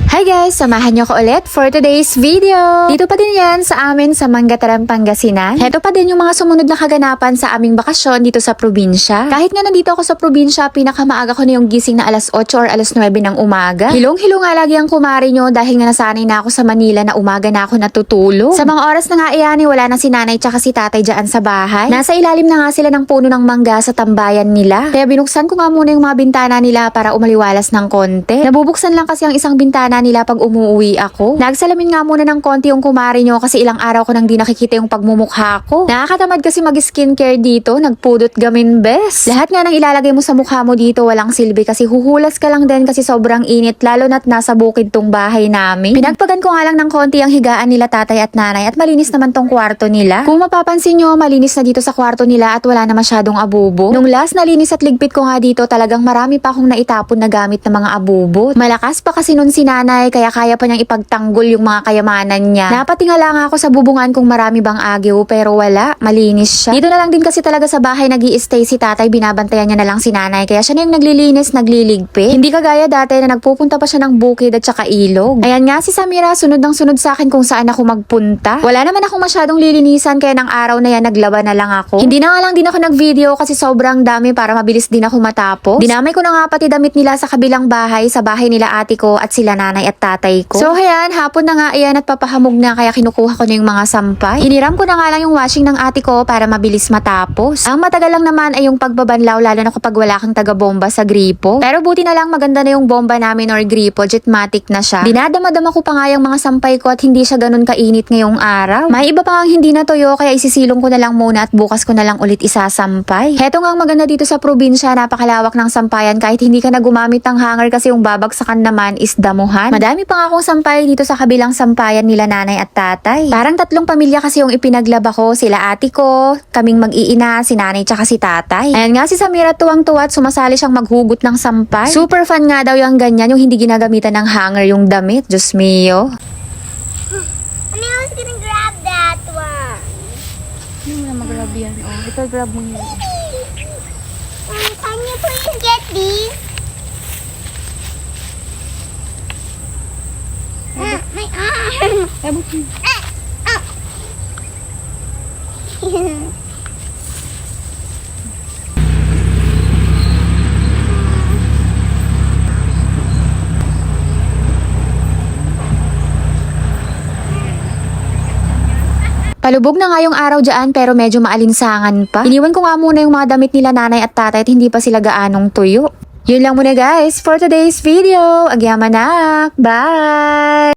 Hi guys! Samahan niyo ko ulit for today's video. Dito pa din yan sa amin sa Manggatarang, Pangasinan. Heto pa din yung mga sumunod na kaganapan sa aming bakasyon dito sa probinsya. Kahit nga nandito ako sa probinsya, pinakamaaga ko na yung gising na alas 8 or alas 9 ng umaga. Hilong-hilo nga lagi ang kumari nyo dahil nga nasanay na ako sa Manila na umaga na ako natutulog. Sa mga oras na nga iyan, wala na si nanay tsaka si tatay dyan sa bahay. Nasa ilalim na nga sila ng puno ng mangga sa tambayan nila. Kaya binuksan ko nga muna yung mga bintana nila para umaliwalas ng konti. Nabubuksan lang kasi ang isang bintana nila pag umuwi ako. Nagsalamin nga muna ng konti yung kumari nyo kasi ilang araw ko nang di nakikita yung pagmumukha ko. Nakakatamad kasi mag-skincare dito, nagpudot gamin bes. Lahat nga nang ilalagay mo sa mukha mo dito walang silbi kasi huhulas ka lang din kasi sobrang init lalo na't nasa bukid tong bahay namin. Pinagpagan ko nga lang ng konti ang higaan nila tatay at nanay at malinis naman tong kwarto nila. Kung mapapansin nyo, malinis na dito sa kwarto nila at wala na masyadong abubo. Nung last na linis at ligpit ko nga dito, talagang marami pa akong naitapon na gamit ng mga abubot. Malakas pa kasi nun si nanay kaya pa niyang ipagtanggol yung mga kayamanan niya. Napatingala nga ako sa bubungan kung marami bang agyo pero wala, malinis siya. Dito na lang din kasi talaga sa bahay nag-i-stay si tatay, binabantayan niya na lang si nanay kaya siya na yung naglilinis, nagliligpit. Hindi kagaya dati na nagpupunta pa siya ng bukid at saka ilog. Ayan nga si Samira, sunod ng sunod sa akin kung saan ako magpunta. Wala naman akong masyadong lilinisan kaya ng araw na yan naglaba na lang ako. Hindi na nga lang din ako nag-video kasi sobrang dami para mabilis din ako matapos. Dinamay ko na nga pati damit nila sa kabilang bahay, sa bahay nila ate ko at sila nanay at tatay ko. So ayan, hapon na nga ayan at papahamog na kaya kinukuha ko na yung mga sampay. Hiniram ko na nga lang yung washing ng ate ko para mabilis matapos. Ang matagal lang naman ay yung pagbabanlaw lalo na kapag wala kang taga-bomba sa gripo. Pero buti na lang maganda na yung bomba namin or gripo, jetmatic na siya. Dinadama-dama ko pa nga yung mga sampay ko at hindi siya ganun kainit ngayong araw. May iba pa nga hindi natuyo kaya isisilong ko na lang muna at bukas ko na lang ulit isasampay. Heto nga ang maganda dito sa probinsya, napakalawak ng sampayan kahit hindi ka na gumamit ng hanger kasi yung babagsakan naman is damuhan. Madami pa nga akong sampay dito sa kabilang sampayan nila nanay at tatay. Parang 3 pamilya kasi yung ipinaglaba ko, sila ate ko, kaming mag-iina, si nanay tsaka si tatay. Ayan nga si Samira tuwang-tuwa at sumasali siyang maghugot ng sampay. Super fun nga daw yung ganyan, yung hindi ginagamitan ng hanger yung damit. Diyos mio. Mommy, I was gonna grab that one. Hindi mo na mag-grab yan. Oh, ito grab mo yun. Can you please get these? My arm. Palubog na nga yung araw dyan pero medyo maalinsangan pa. Iniwan ko nga muna yung mga damit nila nanay at tatay at hindi pa sila gaanong tuyo. Yun lang muna guys for today's video. Agyaman na! Bye!